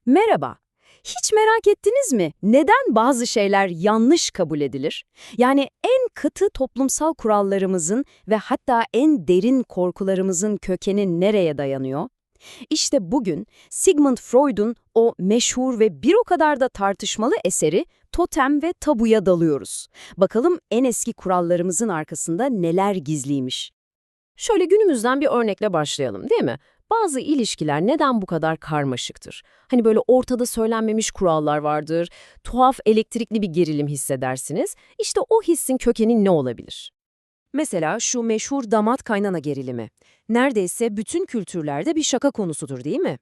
Merhaba. Hiç merak ettiniz mi? Neden bazı şeyler yanlış kabul edilir? Yani en katı toplumsal kurallarımızın ve hatta en derin korkularımızın kökeni nereye dayanıyor? İşte bugün Sigmund Freud'un o meşhur ve bir o kadar da tartışmalı eseri Totem ve Tabu'ya dalıyoruz. Bakalım en eski kurallarımızın arkasında neler gizliymiş. Şöyle günümüzden bir örnekle başlayalım, değil mi? Bazı ilişkiler neden bu kadar karmaşıktır? Hani böyle ortada söylenmemiş kurallar vardır, tuhaf elektrikli bir gerilim hissedersiniz. İşte o hissin kökeni ne olabilir? Mesela şu meşhur damat kaynana gerilimi. Neredeyse bütün kültürlerde bir şaka konusudur, değil mi?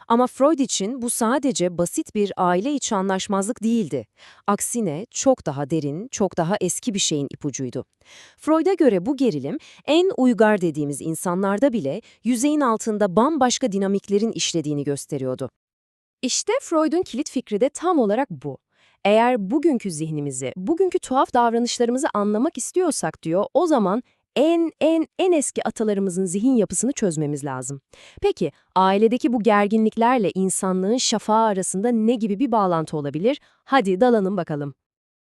Ama Freud için bu sadece basit bir aile içi anlaşmazlık değildi. Aksine çok daha derin, çok daha eski bir şeyin ipucuydu. Freud'a göre bu gerilim en uygar dediğimiz insanlarda bile yüzeyin altında bambaşka dinamiklerin işlediğini gösteriyordu. İşte Freud'un kilit fikri de tam olarak bu. Eğer bugünkü zihnimizi, bugünkü tuhaf davranışlarımızı anlamak istiyorsak diyor, o zaman en eski atalarımızın zihin yapısını çözmemiz lazım. Peki, ailedeki bu gerginliklerle insanlığın şafağı arasında ne gibi bir bağlantı olabilir? Hadi dalalım bakalım.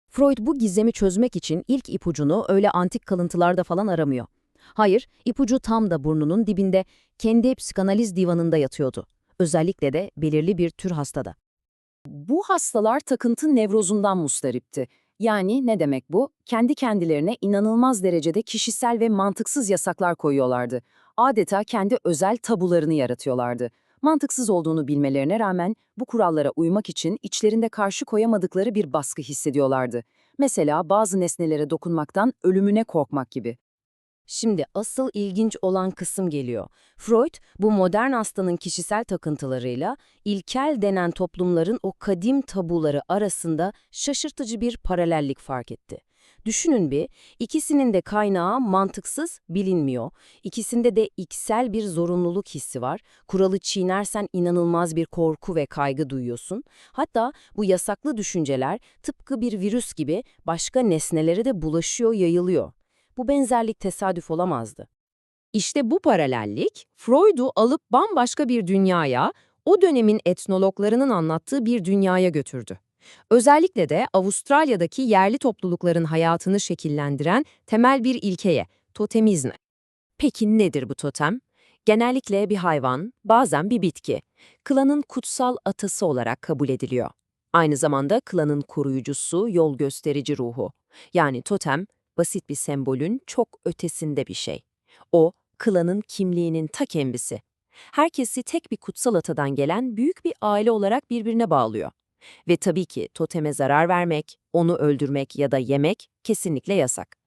Freud bu gizemi çözmek için ilk ipucunu öyle antik kalıntılarda falan aramıyor. Hayır, ipucu tam da burnunun dibinde, kendi psikanaliz divanında yatıyordu. Özellikle de belirli bir tür hastada. Bu hastalar takıntı nevrozundan mustaripti. Yani ne demek bu? Kendi kendilerine inanılmaz derecede kişisel ve mantıksız yasaklar koyuyorlardı. Adeta kendi özel tabularını yaratıyorlardı. Mantıksız olduğunu bilmelerine rağmen bu kurallara uymak için içlerinde karşı koyamadıkları bir baskı hissediyorlardı. Mesela bazı nesnelere dokunmaktan ölümüne korkmak gibi. Şimdi asıl ilginç olan kısım geliyor. Freud, bu modern hastanın kişisel takıntılarıyla ilkel denen toplumların o kadim tabuları arasında şaşırtıcı bir paralellik fark etti. Düşünün bir, ikisinin de kaynağı mantıksız, bilinmiyor. İkisinde de içsel bir zorunluluk hissi var. Kuralı çiğnersen inanılmaz bir korku ve kaygı duyuyorsun. Hatta bu yasaklı düşünceler tıpkı bir virüs gibi başka nesnelere de bulaşıyor, yayılıyor. Bu benzerlik tesadüf olamazdı. İşte bu paralellik, Freud'u alıp bambaşka bir dünyaya, o dönemin etnologlarının anlattığı bir dünyaya götürdü. Özellikle de Avustralya'daki yerli toplulukların hayatını şekillendiren temel bir ilkeye, totemizme. Peki nedir bu totem? Genellikle bir hayvan, bazen bir bitki. Klanın kutsal atası olarak kabul ediliyor. Aynı zamanda klanın koruyucusu, yol gösterici ruhu. Yani totem, basit bir sembolün çok ötesinde bir şey. O, klanın kimliğinin ta kendisi. Herkesi tek bir kutsal atadan gelen büyük bir aile olarak birbirine bağlıyor. Ve tabii ki toteme zarar vermek, onu öldürmek ya da yemek kesinlikle yasak.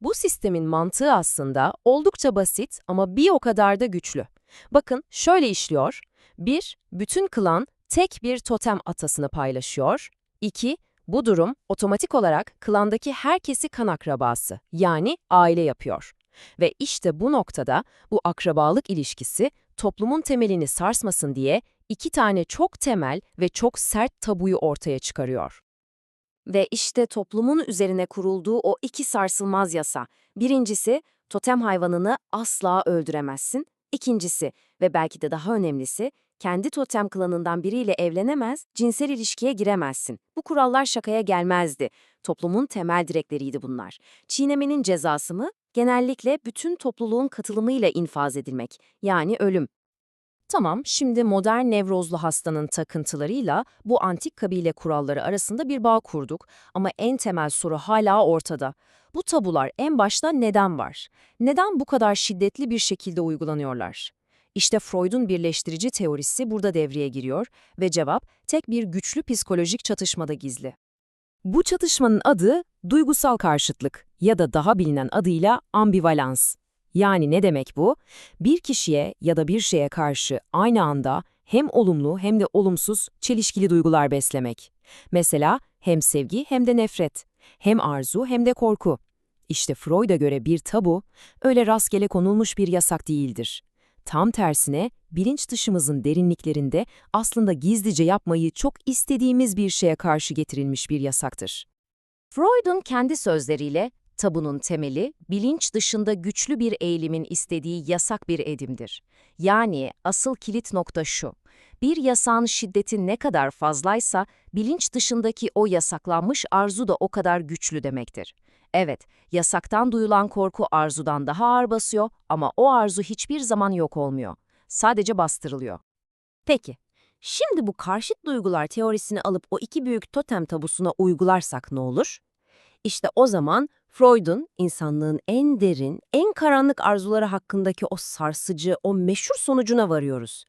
Bu sistemin mantığı aslında oldukça basit ama bir o kadar da güçlü. Bakın şöyle işliyor. 1. Bütün klan tek bir totem atasını paylaşıyor. 2. Bu durum otomatik olarak klandaki herkesi kan akrabası, yani aile yapıyor. Ve işte bu noktada bu akrabalık ilişkisi toplumun temelini sarsmasın diye iki tane çok temel ve çok sert tabuyu ortaya çıkarıyor. Ve işte toplumun üzerine kurulduğu o iki sarsılmaz yasa. Birincisi, totem hayvanını asla öldüremezsin. İkincisi ve belki de daha önemlisi, kendi totem klanından biriyle evlenemez, cinsel ilişkiye giremezsin. Bu kurallar şakaya gelmezdi. Toplumun temel direkleriydi bunlar. Çiğnemenin cezası mı? Genellikle bütün topluluğun katılımıyla infaz edilmek, yani ölüm. Tamam, şimdi modern nevrozlu hastanın takıntılarıyla bu antik kabile kuralları arasında bir bağ kurduk ama en temel soru hala ortada. Bu tabular en başta neden var? Neden bu kadar şiddetli bir şekilde uygulanıyorlar? İşte Freud'un birleştirici teorisi burada devreye giriyor ve cevap tek bir güçlü psikolojik çatışmada gizli. Bu çatışmanın adı duygusal karşıtlık ya da daha bilinen adıyla ambivalans. Yani ne demek bu? Bir kişiye ya da bir şeye karşı aynı anda hem olumlu hem de olumsuz çelişkili duygular beslemek. Mesela hem sevgi hem de nefret, hem arzu hem de korku. İşte Freud'a göre bir tabu, öyle rastgele konulmuş bir yasak değildir. Tam tersine bilinç dışımızın derinliklerinde aslında gizlice yapmayı çok istediğimiz bir şeye karşı getirilmiş bir yasaktır. Freud'un kendi sözleriyle Tabunun temeli, bilinç dışında güçlü bir eğilimin istediği yasak bir edimdir. Yani asıl kilit nokta şu: bir yasağın şiddeti ne kadar fazlaysa, bilinç dışındaki o yasaklanmış arzu da o kadar güçlü demektir. Evet, yasaktan duyulan korku arzudan daha ağır basıyor ama o arzu hiçbir zaman yok olmuyor. Sadece bastırılıyor. Peki, şimdi bu karşıt duygular teorisini alıp o iki büyük totem tabusuna uygularsak ne olur? İşte o zaman Freud'un insanlığın en derin, en karanlık arzuları hakkındaki o sarsıcı, o meşhur sonucuna varıyoruz.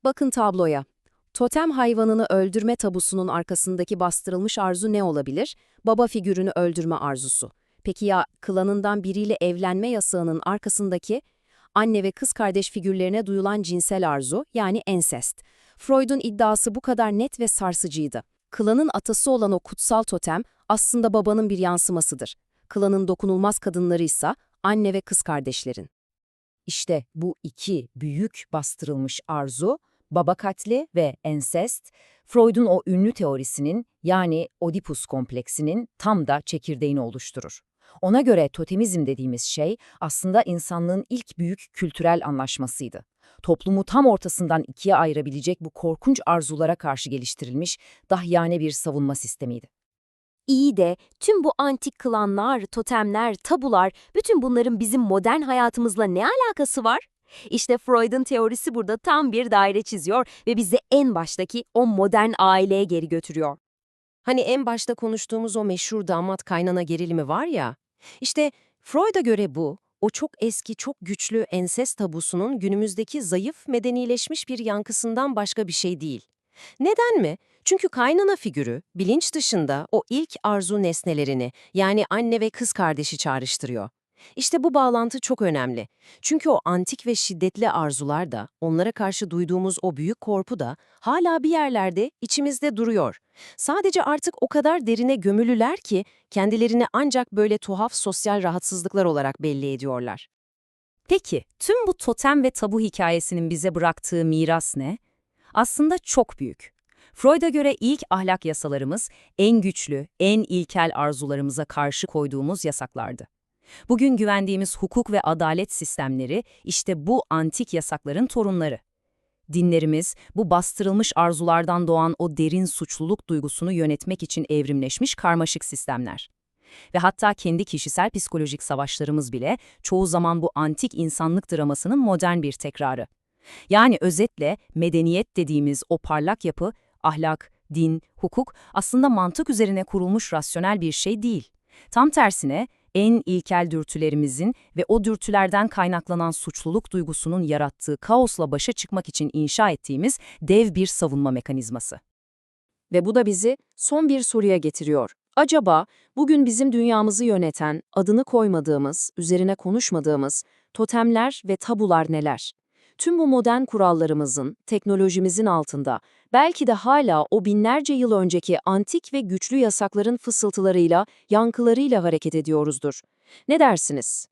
Bakın tabloya. Totem hayvanını öldürme tabusunun arkasındaki bastırılmış arzu ne olabilir? Baba figürünü öldürme arzusu. Peki ya klanından biriyle evlenme yasağının arkasındaki anne ve kız kardeş figürlerine duyulan cinsel arzu, yani ensest. Freud'un iddiası bu kadar net ve sarsıcıydı. Klanın atası olan o kutsal totem aslında babanın bir yansımasıdır. Klanın dokunulmaz kadınları ise anne ve kız kardeşlerin. İşte bu iki büyük bastırılmış arzu, baba katli ve ensest, Freud'un o ünlü teorisinin, yani Oedipus kompleksinin tam da çekirdeğini oluşturur. Ona göre totemizm dediğimiz şey aslında insanlığın ilk büyük kültürel anlaşmasıydı. Toplumu tam ortasından ikiye ayırabilecek bu korkunç arzulara karşı geliştirilmiş dahiyane bir savunma sistemiydi. İyi de tüm bu antik klanlar, totemler, tabular, bütün bunların bizim modern hayatımızla ne alakası var? İşte Freud'un teorisi burada tam bir daire çiziyor ve bizi en baştaki o modern aileye geri götürüyor. Hani en başta konuştuğumuz o meşhur damat kaynana gerilimi var ya, işte Freud'a göre bu, o çok eski, çok güçlü ensest tabusunun günümüzdeki zayıf, medenileşmiş bir yankısından başka bir şey değil. Neden mi? Çünkü kaynana figürü, bilinç dışında o ilk arzu nesnelerini, yani anne ve kız kardeşi çağrıştırıyor. İşte bu bağlantı çok önemli. Çünkü o antik ve şiddetli arzular da, onlara karşı duyduğumuz o büyük korku da hala bir yerlerde içimizde duruyor. Sadece artık o kadar derine gömülüler ki kendilerini ancak böyle tuhaf sosyal rahatsızlıklar olarak belli ediyorlar. Peki, tüm bu totem ve tabu hikayesinin bize bıraktığı miras ne? Aslında çok büyük. Freud'a göre ilk ahlak yasalarımız, en güçlü, en ilkel arzularımıza karşı koyduğumuz yasaklardı. Bugün güvendiğimiz hukuk ve adalet sistemleri işte bu antik yasakların torunları. Dinlerimiz, bu bastırılmış arzulardan doğan o derin suçluluk duygusunu yönetmek için evrimleşmiş karmaşık sistemler. Ve hatta kendi kişisel psikolojik savaşlarımız bile çoğu zaman bu antik insanlık dramasının modern bir tekrarı. Yani özetle medeniyet dediğimiz o parlak yapı, ahlak, din, hukuk aslında mantık üzerine kurulmuş rasyonel bir şey değil. Tam tersine en ilkel dürtülerimizin ve o dürtülerden kaynaklanan suçluluk duygusunun yarattığı kaosla başa çıkmak için inşa ettiğimiz dev bir savunma mekanizması. Ve bu da bizi son bir soruya getiriyor. Acaba bugün bizim dünyamızı yöneten, adını koymadığımız, üzerine konuşmadığımız totemler ve tabular neler? Tüm bu modern kurallarımızın, teknolojimizin altında belki de hala o binlerce yıl önceki antik ve güçlü yasakların fısıltılarıyla, yankılarıyla hareket ediyoruzdur. Ne dersiniz?